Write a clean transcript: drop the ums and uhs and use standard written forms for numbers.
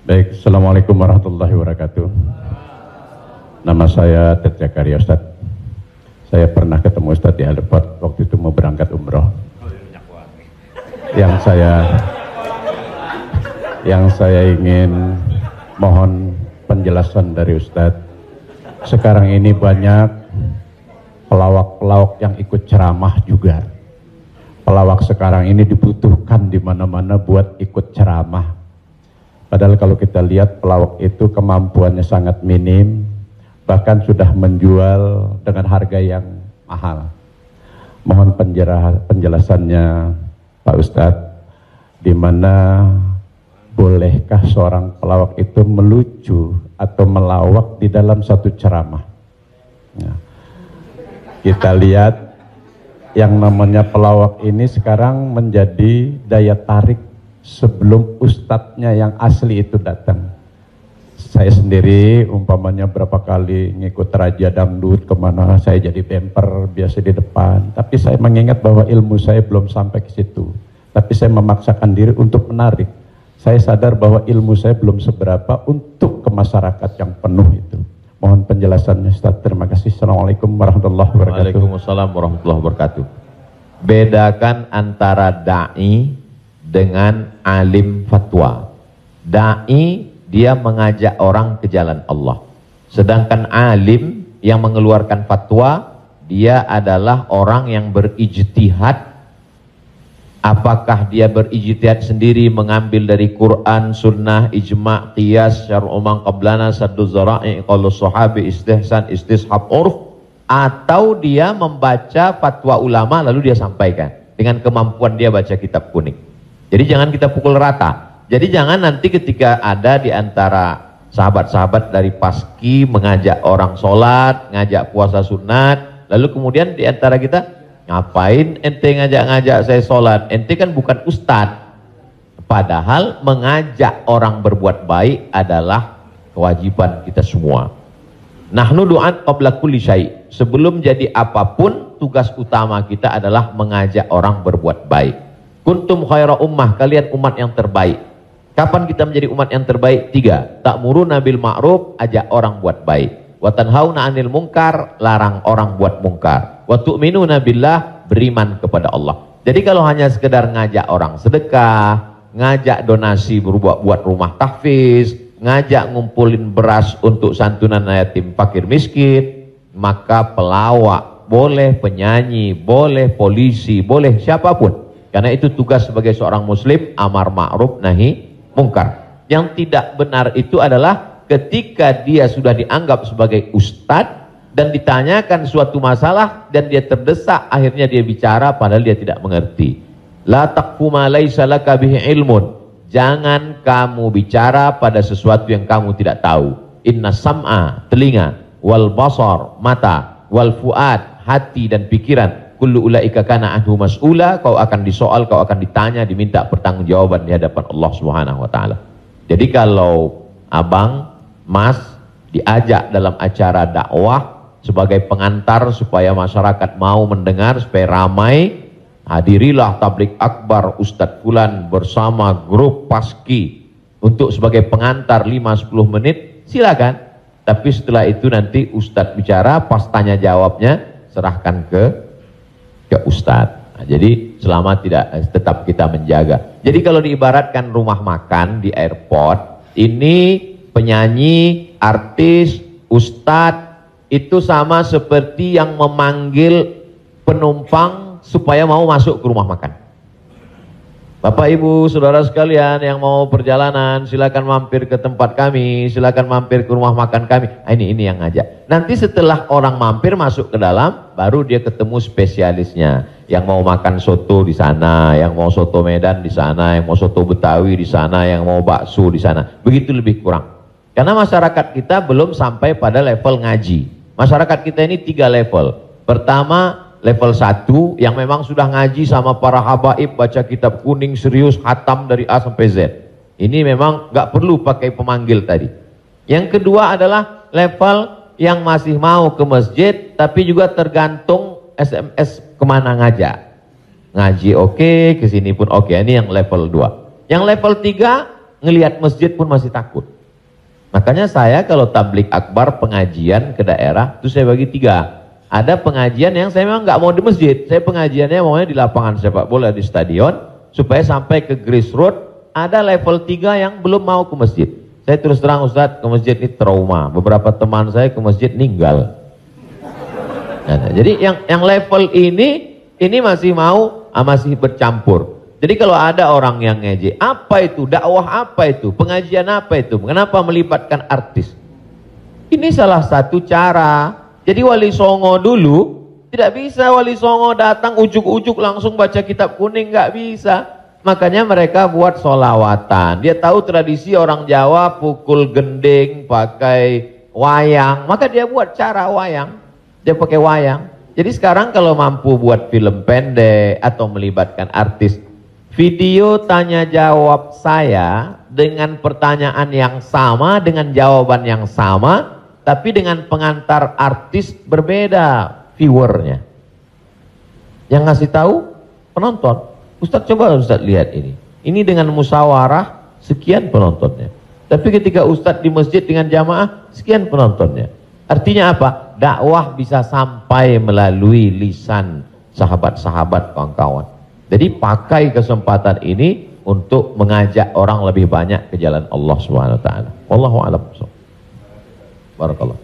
Baik, Assalamualaikum warahmatullahi wabarakatuh. Nama saya Ted Zakaria Ustaz. Saya pernah ketemu Ustaz di airport waktu itu mau berangkat umroh. Yang saya ingin mohon penjelasan dari Ustaz. Sekarang ini banyak pelawak-pelawak yang ikut ceramah juga. Pelawak sekarang ini dibutuhkan di mana-mana buat ikut ceramah. Padahal kalau kita lihat pelawak itu kemampuannya sangat minim, bahkan sudah menjual dengan harga yang mahal. Mohon penjelasannya Pak Ustadz, di mana bolehkah seorang pelawak itu melucu atau melawak di dalam satu ceramah? Nah, kita lihat yang namanya pelawak ini sekarang menjadi daya tarik sebelum ustadznya yang asli itu datang. Saya sendiri umpamanya berapa kali ngikut raja dangdut kemana, saya jadi bemper biasa di depan, tapi saya mengingat bahwa ilmu saya belum sampai ke situ, tapi saya memaksakan diri untuk menarik. Saya sadar bahwa ilmu saya belum seberapa untuk ke masyarakat yang penuh itu. Mohon penjelasannya Ustaz. Terima kasih. Assalamualaikum warahmatullahi wabarakatuh. Waalaikumsalam warahmatullahi wabarakatuh. Bedakan antara da'i dengan alim fatwa. Da'i dia mengajak orang ke jalan Allah. Sedangkan alim yang mengeluarkan fatwa, dia adalah orang yang berijtihad. Apakah dia berijtihad sendiri mengambil dari Quran, sunnah, ijma', qiyas, syar'u man qablana, saddu zara'i, qaulus sahabi, istihsan, istishab, urf, atau dia membaca fatwa ulama lalu dia sampaikan dengan kemampuan dia baca kitab kuning. Jadi jangan kita pukul rata. Jadi jangan nanti ketika ada di antara sahabat-sahabat dari Paski mengajak orang sholat, ngajak puasa sunat, lalu kemudian di antara kita, ngapain ente ngajak-ngajak saya sholat? Ente kan bukan ustadz. Padahal mengajak orang berbuat baik adalah kewajiban kita semua. Nahnu du'at qabla kulli syai'. Sebelum jadi apapun, tugas utama kita adalah mengajak orang berbuat baik. Kuntum khaira ummah, kalian umat yang terbaik. Kapan kita menjadi umat yang terbaik? 3. Ta'muruna bil ma'ruf, ajak orang buat baik. Wa tanhauna 'anil munkar, larang orang buat mungkar. Wa tu'minuna billah, beriman kepada Allah. Jadi kalau hanya sekedar ngajak orang sedekah, ngajak donasi buat rumah tahfiz, ngajak ngumpulin beras untuk santunan yatim fakir miskin, maka pelawak boleh, penyanyi boleh, polisi boleh, siapapun. Karena itu tugas sebagai seorang muslim, amar ma'ruf nahi mungkar. Yang tidak benar itu adalah ketika dia sudah dianggap sebagai ustadz dan ditanyakan suatu masalah dan dia terdesak, akhirnya dia bicara padahal dia tidak mengerti. La taqfu ma laisa laka bihi ilmun. Jangan kamu bicara pada sesuatu yang kamu tidak tahu. Inna sam'a, telinga, wal basar, mata, wal fuad, hati dan pikiran, kullu ulaika kana anhu mas'ula, kau akan disoal, kau akan ditanya, diminta pertanggungjawaban di hadapan Allah Subhanahu wa taala. Jadi kalau abang, mas diajak dalam acara dakwah sebagai pengantar supaya masyarakat mau mendengar, supaya ramai, hadirilah tablik akbar Ustadz Fulan bersama grup Paski untuk sebagai pengantar 5-10 menit, silakan. Tapi setelah itu nanti Ustadz bicara, pas tanya jawabnya serahkan ke Ustadz. Nah, jadi selama tetap kita menjaga. Jadi kalau diibaratkan rumah makan di airport, ini penyanyi, artis, ustadz itu sama seperti yang memanggil penumpang supaya mau masuk ke rumah makan. Bapak Ibu saudara sekalian yang mau perjalanan, silakan mampir ke tempat kami, silakan mampir ke rumah makan kami. Nah, ini yang ngajak. Nanti setelah orang mampir masuk ke dalam, baru dia ketemu spesialisnya. Yang mau makan soto di sana, yang mau soto Medan di sana, yang mau soto Betawi di sana, yang mau bakso di sana. Begitu lebih kurang. Karena masyarakat kita belum sampai pada level ngaji. Masyarakat kita ini 3 level. Pertama, level 1 yang memang sudah ngaji sama para habaib, baca kitab kuning serius, khatam dari A sampai Z. Ini memang nggak perlu pakai pemanggil tadi. Yang kedua adalah level yang masih mau ke masjid tapi juga tergantung SMS kemana ngajak. Ngaji oke, kesini pun oke. Ini yang level 2. Yang level 3 ngelihat masjid pun masih takut. Makanya saya kalau tablik akbar pengajian ke daerah itu saya bagi 3. Ada pengajian yang saya memang nggak mau di masjid, saya pengajiannya maunya di lapangan sepak bola, di stadion, supaya sampai ke grassroots. Ada level 3 yang belum mau ke masjid. Saya terus terang, Ustadz, ke masjid ini trauma. Beberapa teman saya ke masjid ninggal. Nah, jadi yang level ini masih mau, masih bercampur. Jadi kalau ada orang yang ngejek, apa itu dakwah, apa itu pengajian, apa itu, kenapa melibatkan artis? Ini salah satu cara. Jadi Wali Songo dulu tidak bisa Wali Songo datang ujuk-ujuk langsung baca kitab kuning, nggak bisa. Makanya mereka buat solawatan. Dia tahu tradisi orang Jawa pukul gending pakai wayang, maka dia buat cara wayang. Dia pakai wayang. Jadi sekarang kalau mampu buat film pendek atau melibatkan artis, video tanya jawab saya dengan pertanyaan yang sama, dengan jawaban yang sama, tapi dengan pengantar artis berbeda viewernya. Yang ngasih tahu penonton. Ustadz, coba Ustadz lihat ini. Ini dengan musyawarah sekian penontonnya. Tapi ketika Ustadz di masjid dengan jamaah sekian penontonnya. Artinya apa? Dakwah bisa sampai melalui lisan sahabat-sahabat, kawan-kawan. Jadi pakai kesempatan ini untuk mengajak orang lebih banyak ke jalan Allah Subhanahu wa taala. Wallahu a'lam. Barakallah.